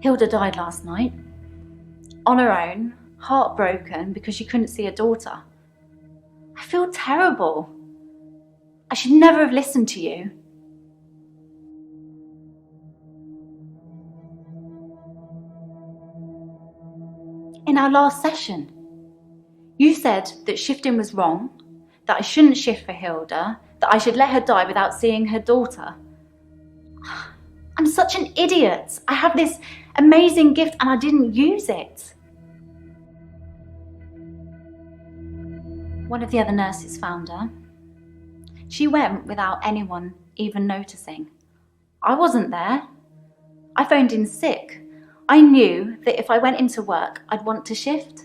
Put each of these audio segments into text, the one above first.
Hilda died last night, on her own, heartbroken because she couldn't see her daughter. I feel terrible. I should never have listened to you. In our last session, you said that shifting was wrong, that I shouldn't shift for Hilda, that I should let her die without seeing her daughter. I'm such an idiot. I have this amazing gift and I didn't use it. One of the other nurses found her. She went without anyone even noticing. I wasn't there. I phoned in sick. I knew that if I went into work, I'd want to shift.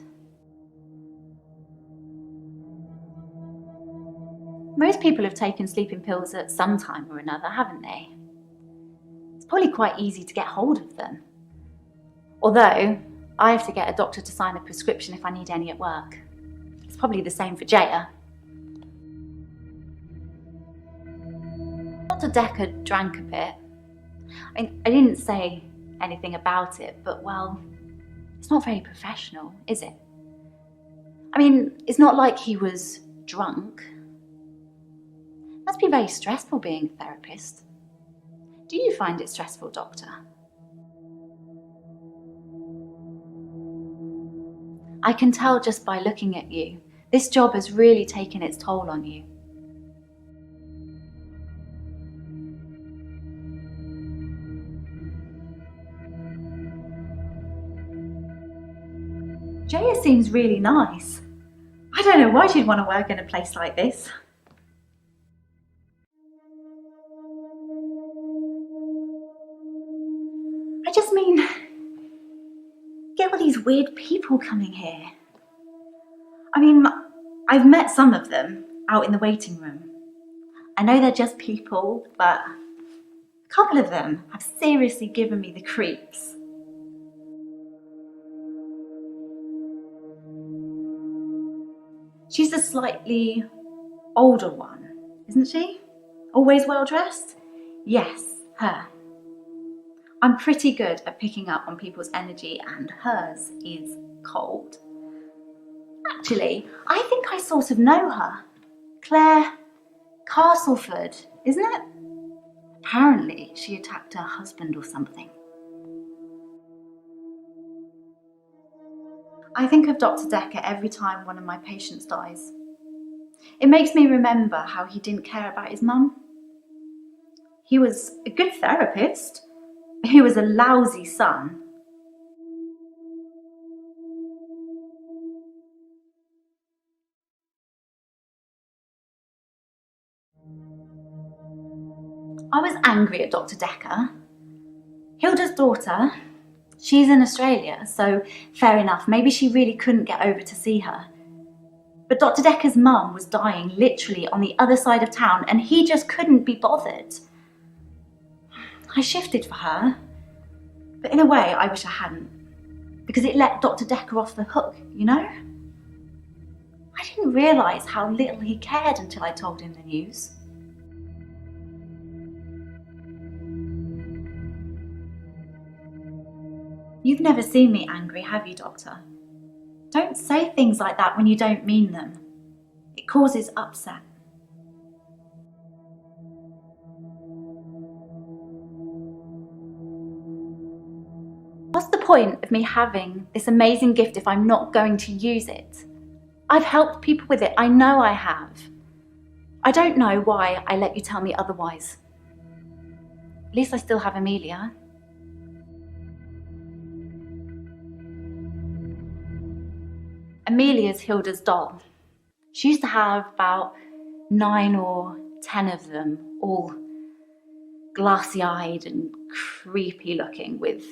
Most people have taken sleeping pills at some time or another, haven't they? It's probably quite easy to get hold of them. Although, I have to get a doctor to sign a prescription if I need any at work. It's probably the same for Jaya. Dr. Dekker drank a bit. I didn't say anything about it, but well, it's not very professional, is it? I mean, it's not like he was drunk. It must be very stressful being a therapist. Do you find it stressful, Doctor? I can tell just by looking at you. This job has really taken its toll on you. Jaya seems really nice. I don't know why she'd want to work in a place like this. I just mean, get all these weird people coming here. I mean, I've met some of them out in the waiting room. I know they're just people, but a couple of them have seriously given me the creeps. She's the slightly older one, isn't she? Always well dressed? Yes, her. I'm pretty good at picking up on people's energy and hers is cold. Actually, I think I sort of know her. Claire Castleford, isn't it? Apparently, she attacked her husband or something. I think of Dr. Dekker every time one of my patients dies. It makes me remember how he didn't care about his mum. He was a good therapist. He was a lousy son. I was angry at Dr. Dekker. Hilda's daughter, she's in Australia, so fair enough, maybe she really couldn't get over to see her. But Dr. Dekker's mum was dying literally on the other side of town and he just couldn't be bothered. I shifted for her, but in a way I wish I hadn't, because it let Dr. Dekker off the hook, you know? I didn't realise how little he cared until I told him the news. You've never seen me angry, have you, Doctor? Don't say things like that when you don't mean them. It causes upset. What's the point of me having this amazing gift if I'm not going to use it? I've helped people with it, I know I have. I don't know why I let you tell me otherwise. At least I still have Amelia. Amelia's Hilda's doll. She used to have about 9 or 10 of them, all glassy-eyed and creepy looking with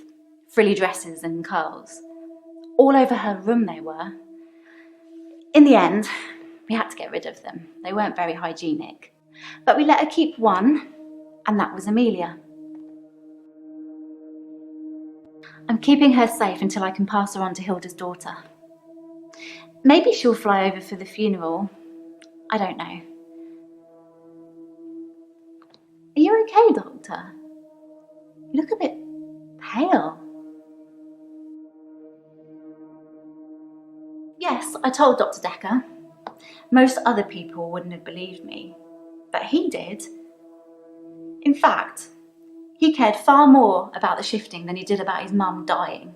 frilly dresses and curls. All over her room they were. In the end, we had to get rid of them. They weren't very hygienic. But we let her keep one, and that was Amelia. I'm keeping her safe until I can pass her on to Hilda's daughter. Maybe she'll fly over for the funeral. I don't know. doctor? You look a bit pale. Yes, I told Dr. Dekker. Most other people wouldn't have believed me, but he did. In fact, he cared far more about the shifting than he did about his mum dying.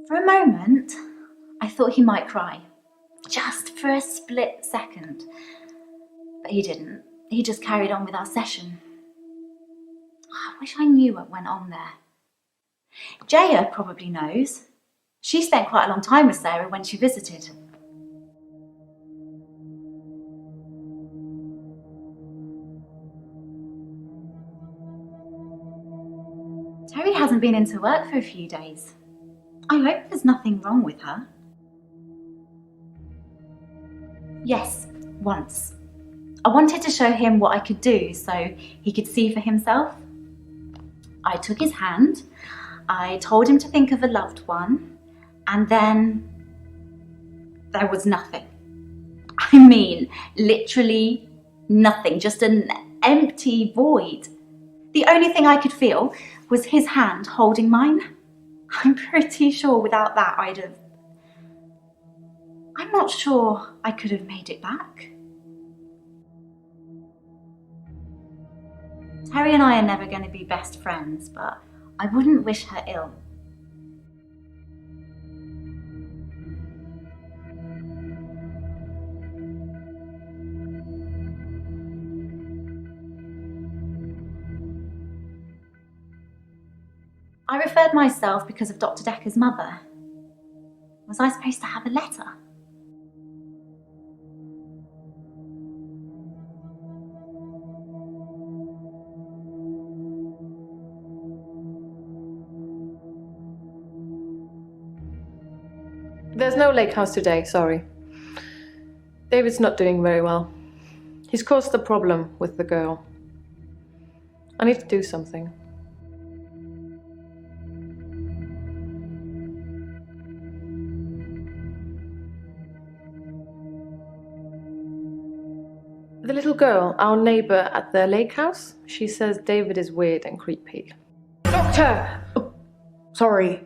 For a moment, I thought he might cry, just for a split second. But he didn't. He just carried on with our session. I wish I knew what went on there. Jaya probably knows. She spent quite a long time with Sarah when she visited. Terry hasn't been into work for a few days. I hope there's nothing wrong with her. Yes, once. I wanted to show him what I could do so he could see for himself. I took his hand, I told him to think of a loved one, and then there was nothing. I mean, literally nothing, just an empty void. The only thing I could feel was his hand holding mine. I'm pretty sure without that I'm not sure I could have made it back. Terry and I are never going to be best friends, but I wouldn't wish her ill. I referred myself because of Dr. Dekker's mother. Was I supposed to have a letter? There's no lake house today, sorry. David's not doing very well. He's caused a problem with the girl. I need to do something. The little girl, our neighbour at the lake house, she says David is weird and creepy. Doctor! Oh, sorry,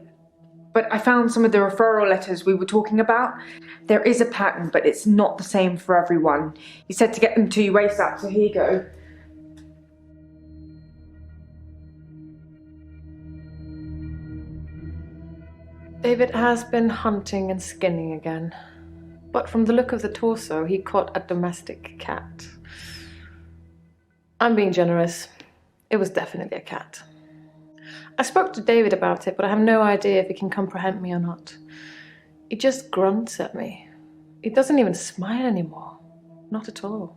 but I found some of the referral letters we were talking about. There is a pattern, but it's not the same for everyone. He said to get them to you ASAP, so here you go. David has been hunting and skinning again. But from the look of the torso, he caught a domestic cat. I'm being generous. It was definitely a cat. I spoke to David about it, but I have no idea if he can comprehend me or not. He just grunts at me. He doesn't even smile anymore. Not at all.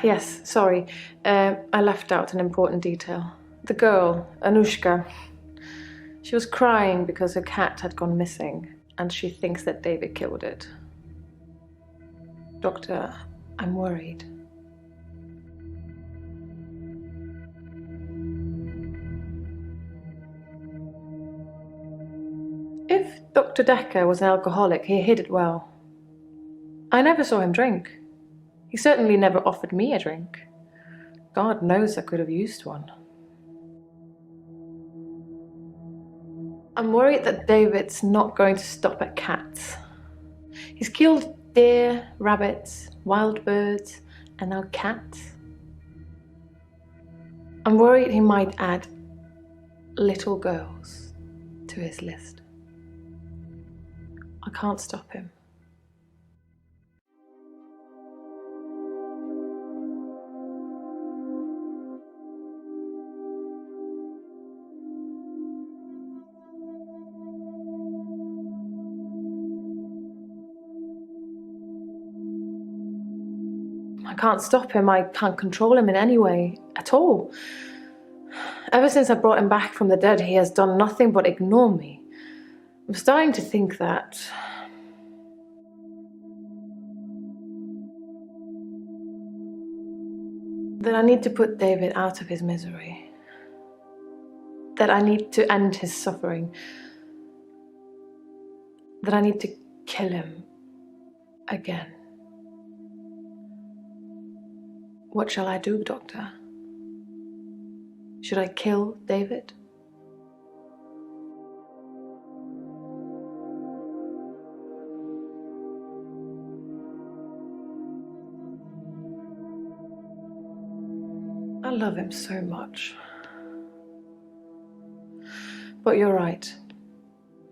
Yes, sorry. I left out an important detail. The girl, Anushka, she was crying because her cat had gone missing, and she thinks that David killed it. Doctor, I'm worried. If Dr. Dekker was an alcoholic, he hid it well. I never saw him drink. He certainly never offered me a drink. God knows I could have used one. I'm worried that David's not going to stop at cats. He's killed deer, rabbits, wild birds, and now cats. I'm worried he might add little girls to his list. I can't stop him. I can't stop him, I can't control him in any way, at all. Ever since I brought him back from the dead, he has done nothing but ignore me. I'm starting to think that I need to put David out of his misery. That I need to end his suffering. That I need to kill him again. What shall I do, Doctor? Should I kill David? I love him so much. But you're right.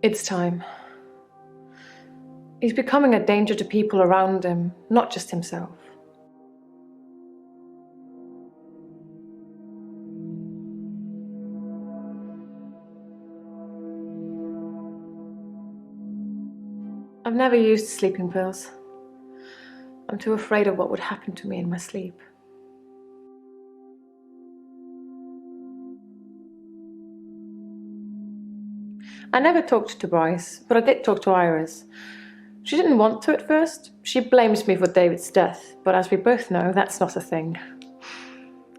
It's time. He's becoming a danger to people around him, not just himself. I've never used sleeping pills. I'm too afraid of what would happen to me in my sleep. I never talked to Bryce, but I did talk to Iris. She didn't want to at first. She blames me for David's death, but as we both know, that's not a thing.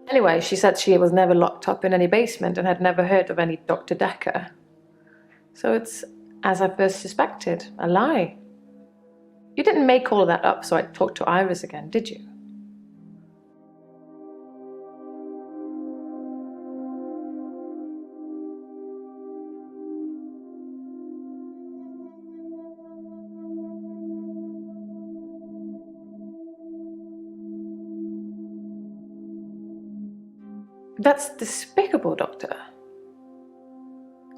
Anyway, she said she was never locked up in any basement and had never heard of any Dr. Dekker. So it's, as I first suspected, a lie. You didn't make all of that up so I'd talk to Iris again, did you? That's despicable, Doctor.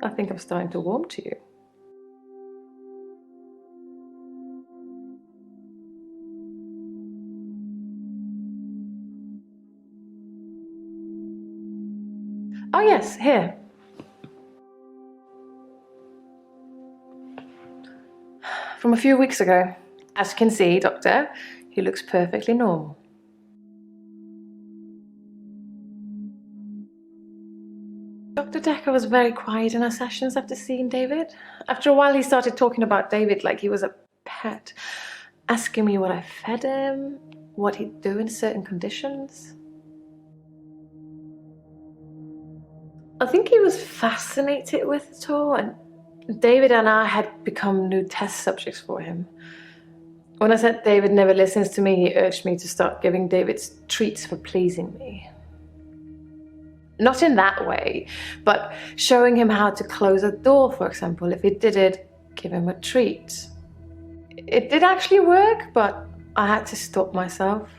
I think I'm starting to warm to you. Oh yes, here. From a few weeks ago. As you can see, Doctor, he looks perfectly normal. Dr. Dekker was very quiet in our sessions after seeing David. After a while, he started talking about David like he was a pet, asking me what I fed him, what he'd do in certain conditions. I think he was fascinated with it all, and David and I had become new test subjects for him. When I said David never listens to me, he urged me to start giving David treats for pleasing me. Not in that way, but showing him how to close a door, for example. If he did it, give him a treat. It did actually work, but I had to stop myself.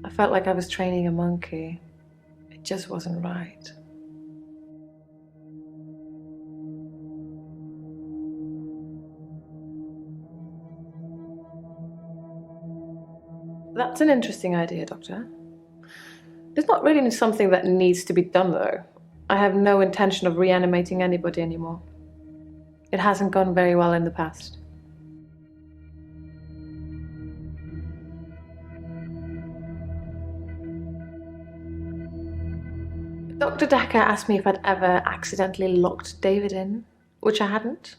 I felt like I was training a monkey. It just wasn't right. That's an interesting idea, Doctor. It's not really something that needs to be done, though. I have no intention of reanimating anybody anymore. It hasn't gone very well in the past. Dr. Dekker asked me if I'd ever accidentally locked David in, which I hadn't,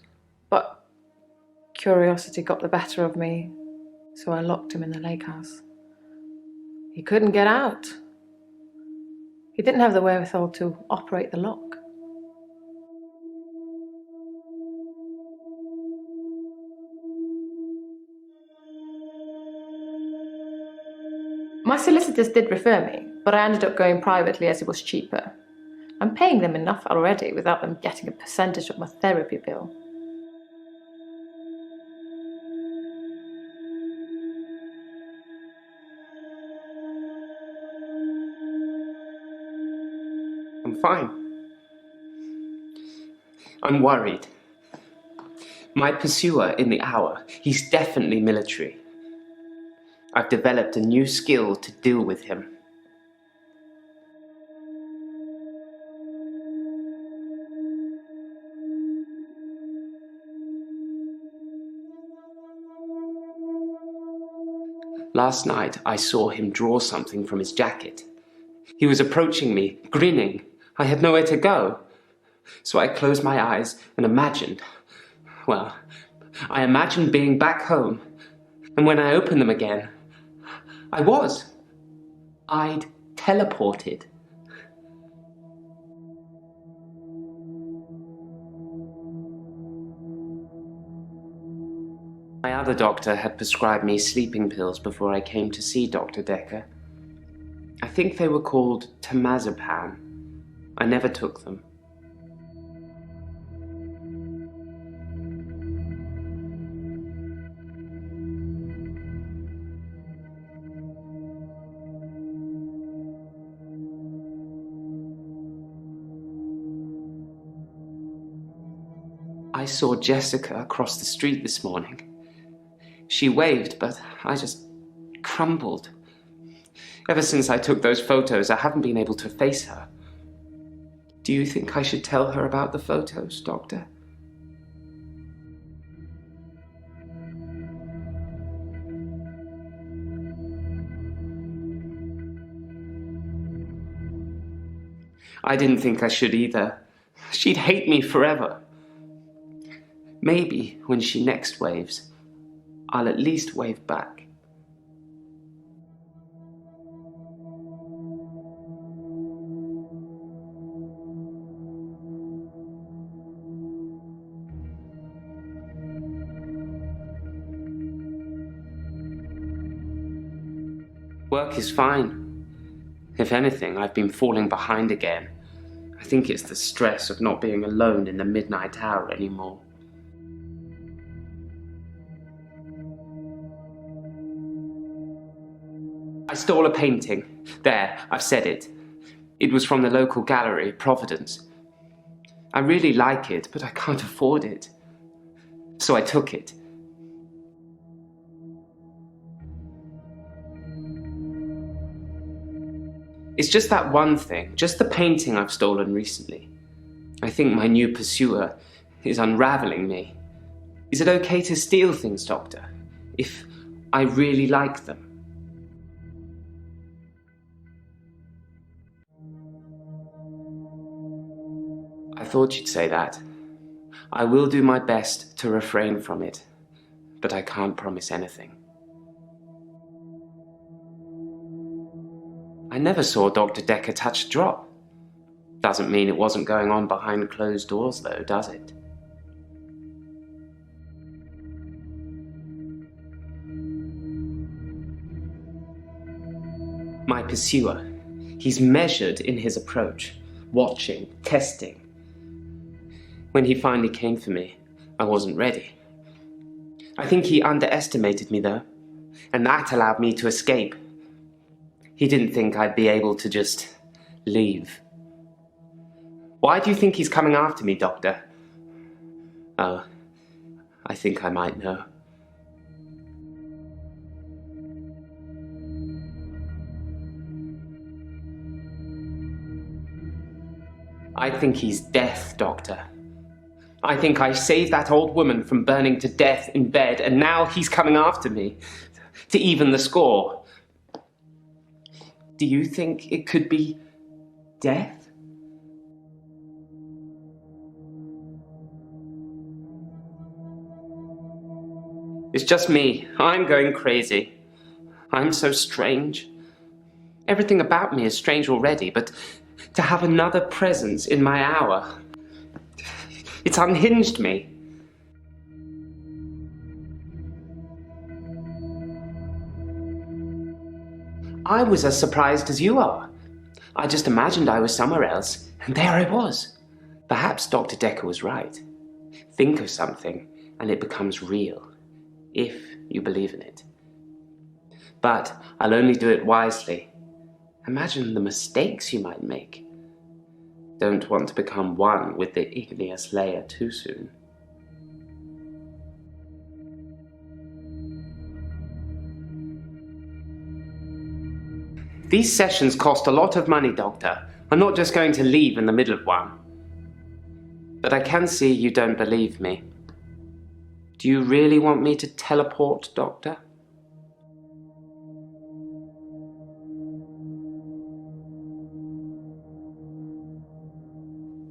but curiosity got the better of me, so I locked him in the lake house. He couldn't get out. He didn't have the wherewithal to operate the lock. My solicitors did refer me, but I ended up going privately as it was cheaper. I'm paying them enough already without them getting a percentage of my therapy bill. I'm fine. I'm worried. My pursuer in the hour, he's definitely military. I've developed a new skill to deal with him. Last night, I saw him draw something from his jacket. He was approaching me, grinning. I had nowhere to go. So I closed my eyes and imagined, well, I imagined being back home. And when I opened them again, I'd teleported. My other doctor had prescribed me sleeping pills before I came to see Dr. Dekker. I think they were called temazepam. I never took them. I saw Jessica across the street this morning. She waved, but I just crumbled. Ever since I took those photos, I haven't been able to face her. Do you think I should tell her about the photos, Doctor? I didn't think I should either. She'd hate me forever. Maybe when she next waves, I'll at least wave back. Work is fine. If anything, I've been falling behind again. I think it's the stress of not being alone in the midnight hour anymore. I stole a painting. There, I've said it. It was from the local gallery, Providence. I really like it, but I can't afford it. So I took it. It's just that one thing, just the painting I've stolen recently. I think my new pursuer is unraveling me. Is it okay to steal things, Doctor, if I really like them? I thought you'd say that. I will do my best to refrain from it, but I can't promise anything. I never saw Dr. Dekker touch a drop. Doesn't mean it wasn't going on behind closed doors, though, does it? My pursuer, he's measured in his approach, watching, testing. When he finally came for me, I wasn't ready. I think he underestimated me, though, and that allowed me to escape. He didn't think I'd be able to just leave. Why do you think he's coming after me, Doctor? Oh, I think I might know. I think he's death, Doctor. I think I saved that old woman from burning to death in bed, and now he's coming after me to even the score. Do you think it could be death? It's just me. I'm going crazy. I'm so strange. Everything about me is strange already, but to have another presence in my hour, it's unhinged me. I was as surprised as you are. I just imagined I was somewhere else, and there I was. Perhaps Dr. Dekker was right. Think of something, and it becomes real, if you believe in it. But I'll only do it wisely. Imagine the mistakes you might make. Don't want to become one with the igneous layer too soon. These sessions cost a lot of money, Doctor. I'm not just going to leave in the middle of one. But I can see you don't believe me. Do you really want me to teleport, Doctor?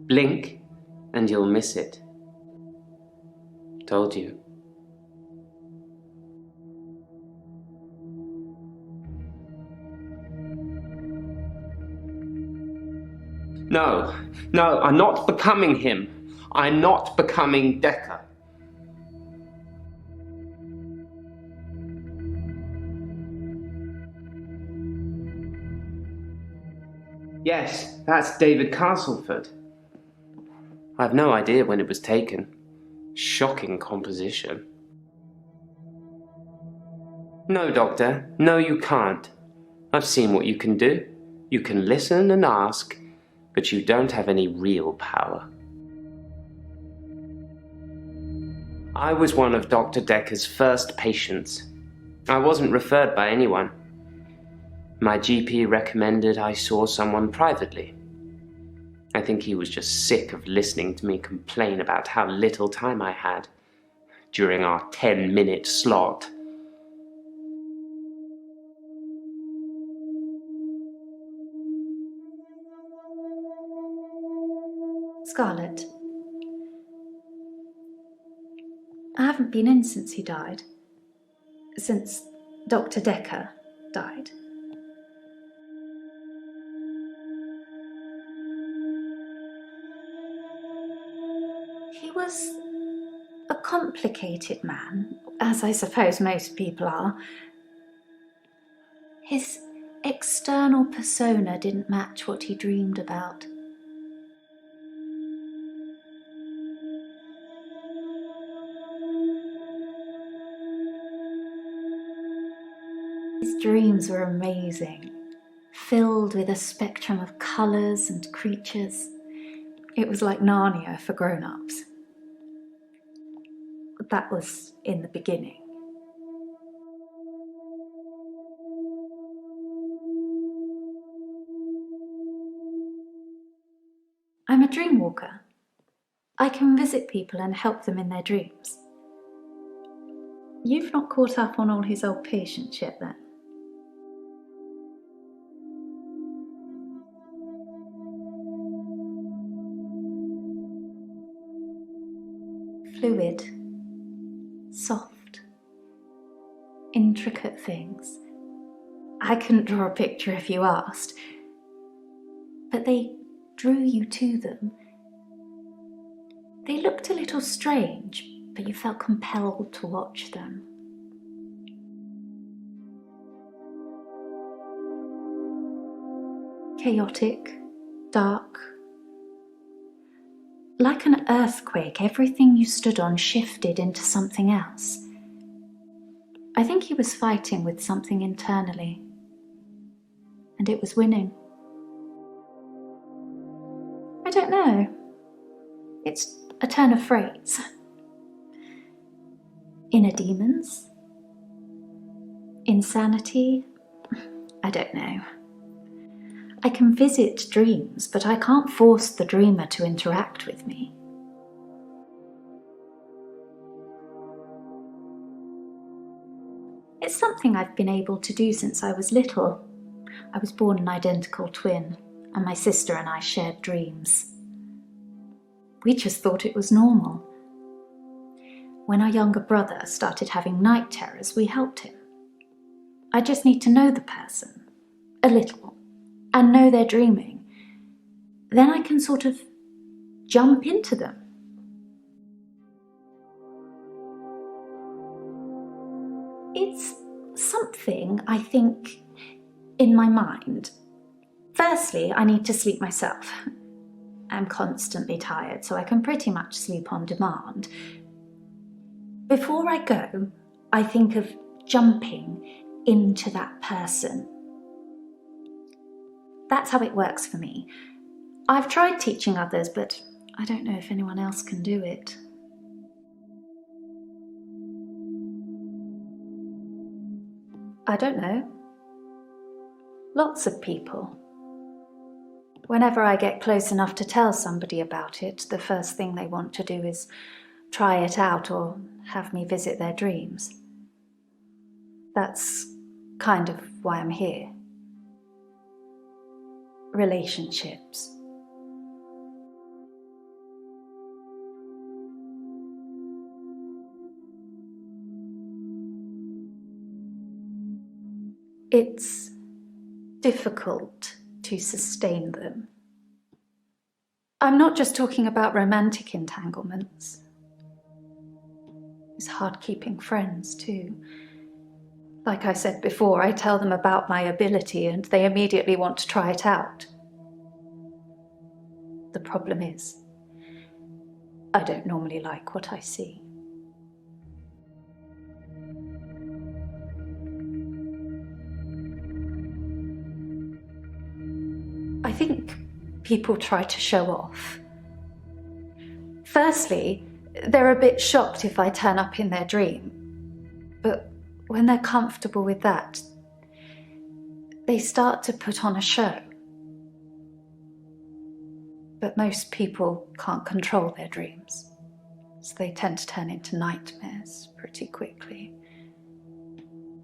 Blink, and you'll miss it. Told you. No, I'm not becoming him. I'm not becoming Dekker. Yes, that's David Castleford. I've no idea when it was taken. Shocking composition. No, Doctor. No, you can't. I've seen what you can do. You can listen and ask, but you don't have any real power. I was one of Dr. Dekker's first patients. I wasn't referred by anyone. My GP recommended I saw someone privately. I think he was just sick of listening to me complain about how little time I had during our 10-minute slot. Scarlett, I haven't been in since he died. Since Dr. Dekker died. He was a complicated man, as I suppose most people are. His external persona didn't match what he dreamed about. His dreams were amazing, filled with a spectrum of colours and creatures. It was like Narnia for grown-ups. That was in the beginning. I'm a dream walker. I can visit people and help them in their dreams. You've not caught up on all his old patients yet, then? Fluid, soft, intricate things. I couldn't draw a picture if you asked, but they drew you to them. They looked a little strange, but you felt compelled to watch them. Chaotic, dark. Like an earthquake, everything you stood on shifted into something else. I think he was fighting with something internally, and it was winning. I don't know. It's a turn of phrase. Inner demons? Insanity? I don't know. I can visit dreams, but I can't force the dreamer to interact with me. It's something I've been able to do since I was little. I was born an identical twin, and my sister and I shared dreams. We just thought it was normal. When our younger brother started having night terrors, we helped him. I just need to know the person, a little, and know they're dreaming. Then I can sort of jump into them. It's something, I think, in my mind. Firstly, I need to sleep myself. I'm constantly tired, so I can pretty much sleep on demand. Before I go, I think of jumping into that person. That's how it works for me. I've tried teaching others, but I don't know if anyone else can do it. I don't know. Lots of people. Whenever I get close enough to tell somebody about it, the first thing they want to do is try it out or have me visit their dreams. That's kind of why I'm here. Relationships. It's difficult to sustain them. I'm not just talking about romantic entanglements. It's hard keeping friends too. Like I said before, I tell them about my ability and they immediately want to try it out. The problem is, I don't normally like what I see. I think people try to show off. Firstly, they're a bit shocked if I turn up in their dream. But when they're comfortable with that, they start to put on a show. But most people can't control their dreams, so they tend to turn into nightmares pretty quickly.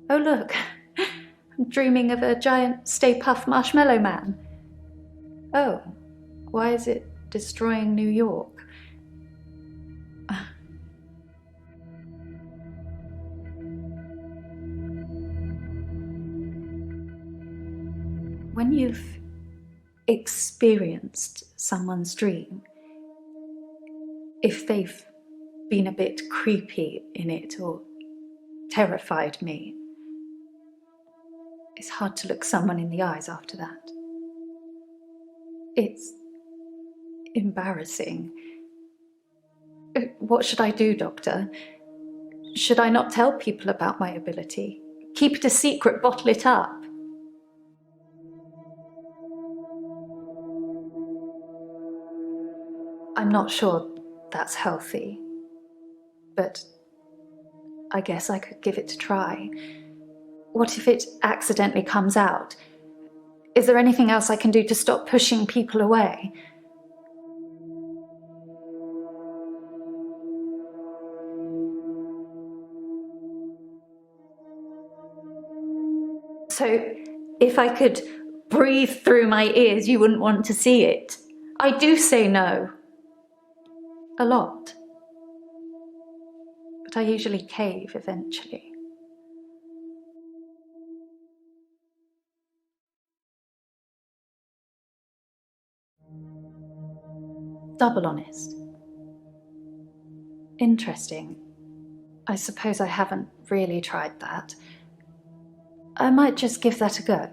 Oh look, I'm dreaming of a giant Stay Puft Marshmallow Man. Oh, why is it destroying New York? When you've experienced someone's dream, if they've been a bit creepy in it or terrified me, it's hard to look someone in the eyes after that. It's embarrassing. What should I do, Doctor? Should I not tell people about my ability? Keep it a secret, bottle it up? I'm not sure that's healthy, but I guess I could give it a try. What if it accidentally comes out? Is there anything else I can do to stop pushing people away? So, if I could breathe through my ears, you wouldn't want to see it. I do say no. A lot. But I usually cave eventually. Double honest. Interesting. I suppose I haven't really tried that. I might just give that a go.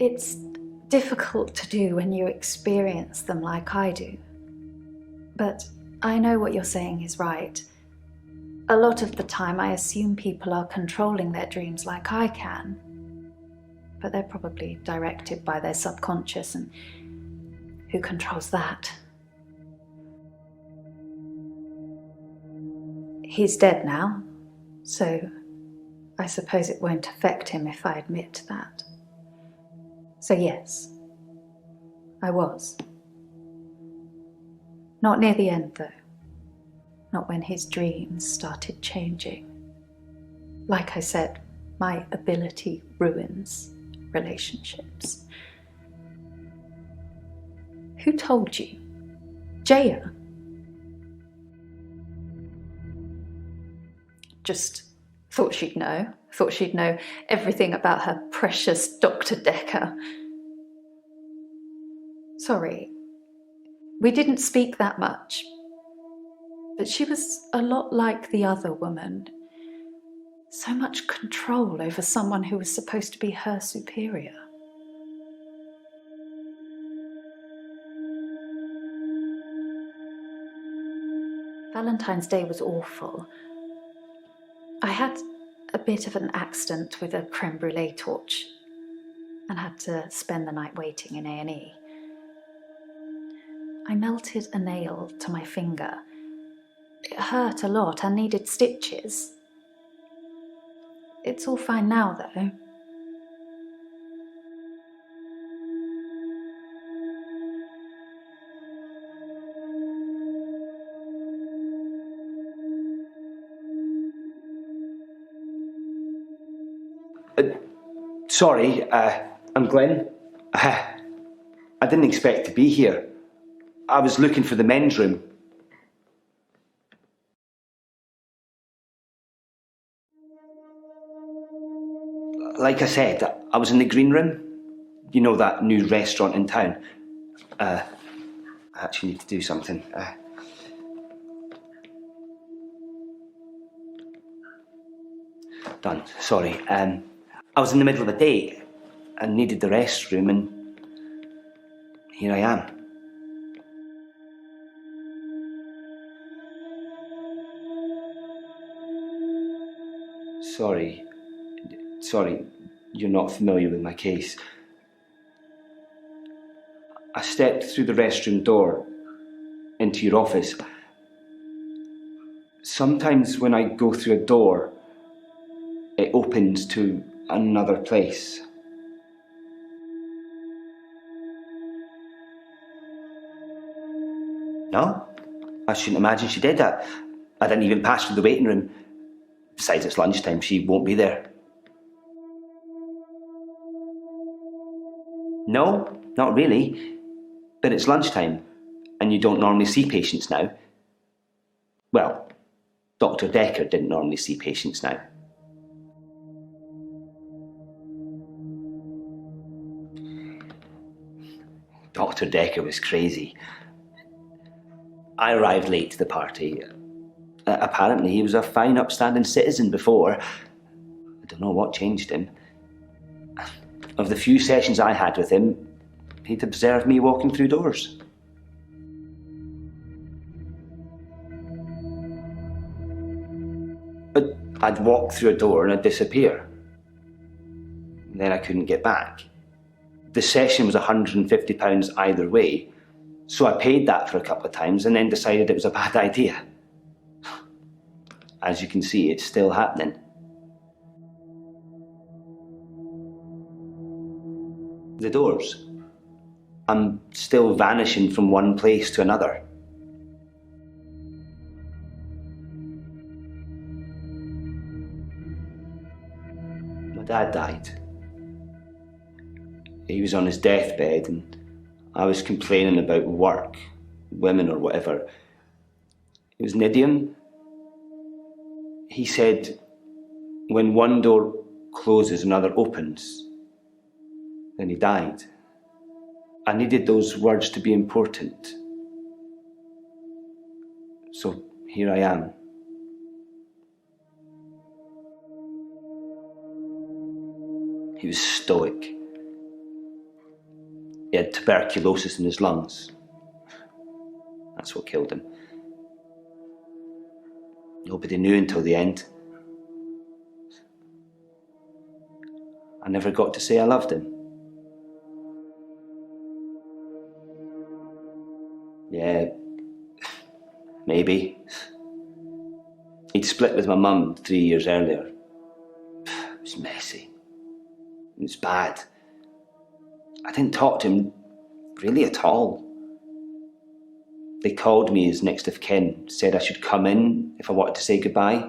It's difficult to do when you experience them like I do. But I know what you're saying is right. A lot of the time I assume people are controlling their dreams like I can. But they're probably directed by their subconscious, and who controls that? He's dead now, so I suppose it won't affect him if I admit that. So yes, I was. Not near the end though. Not when his dreams started changing. Like I said, my ability ruins relationships. Who told you? Jaya? Just thought she'd know. Thought she'd know everything about her precious Dr. Dekker. Sorry, we didn't speak that much. But she was a lot like the other woman. So much control over someone who was supposed to be her superior. Valentine's Day was awful. I had a bit of an accident with a creme brulee torch and had to spend the night waiting in A&E. I melted a nail to my finger. It hurt a lot and needed stitches. It's all fine now, though. Sorry, I'm Glenn. I didn't expect to be here. I was looking for the men's room. Like I said, I was in the green room. You know, that new restaurant in town. I actually need to do something. Done. Sorry. I was in the middle of a date. I needed the restroom, and here I am. Sorry, you're not familiar with my case. I stepped through the restroom door into your office. Sometimes when I go through a door, it opens to another place. No, I shouldn't imagine she did that. I didn't even pass through the waiting room. Besides, it's lunchtime, she won't be there. No, not really. But it's lunchtime, and you don't normally see patients now. Well, Dr. Dekker didn't normally see patients now. Dr. Dekker was crazy. I arrived late to the party. Apparently he was a fine, upstanding citizen before. I don't know what changed him. Of the few sessions I had with him, he'd observed me walking through doors. But I'd walk through a door and I'd disappear. Then I couldn't get back. The session was £150 either way, so I paid that for a couple of times and then decided it was a bad idea. As you can see, it's still happening. The doors. I'm still vanishing from one place to another. My dad died. He was on his deathbed and I was complaining about work, women or whatever. It was an idiom. He said, when one door closes, another opens. Then he died. I needed those words to be important. So here I am. He was stoic. He had tuberculosis in his lungs. That's what killed him. Nobody knew until the end. I never got to say I loved him. Yeah, maybe. He'd split with my mum 3 years earlier. It was messy. It was bad. I didn't talk to him really at all. They called me as next of kin, said I should come in if I wanted to say goodbye.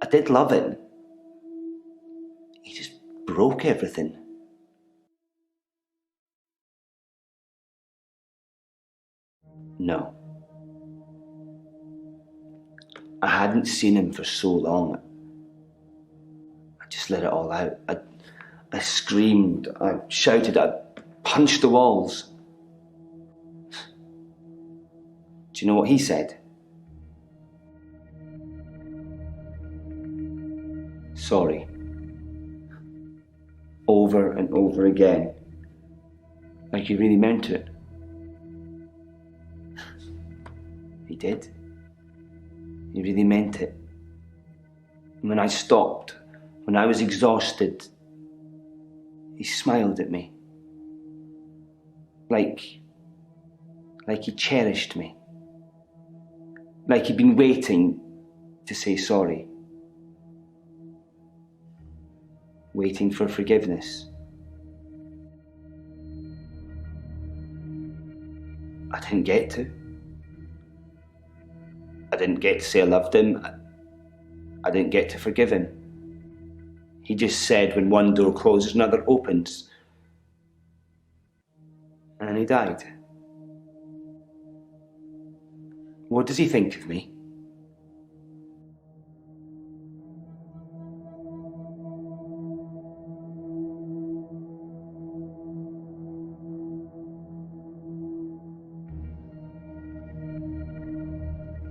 I did love him. He just broke everything. No. I hadn't seen him for so long. I just let it all out. I screamed, I shouted, I punched the walls. Do you know what he said? Sorry. Over and over again. Like he really meant it. He did. He really meant it. And when I stopped, when I was exhausted, he smiled at me. Like he cherished me. Like he'd been waiting to say sorry. Waiting for forgiveness. I didn't get to. I didn't get to say I loved him. I didn't get to forgive him. He just said when one door closes, another opens. And then he died. What does he think of me?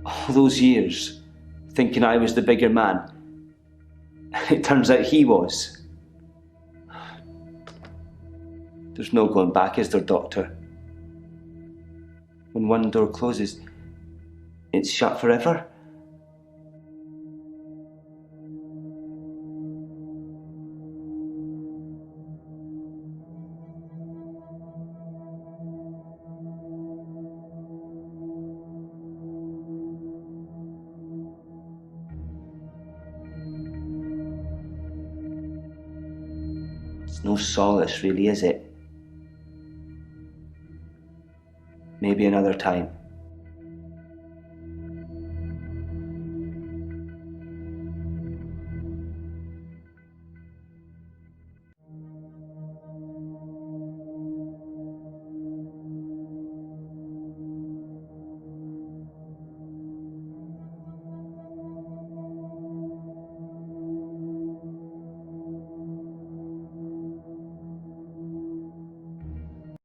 All those years, thinking I was the bigger man. It turns out he was. There's no going back, is there, Doctor? When one door closes, it's shut forever. It's no solace, really, is it? Maybe another time.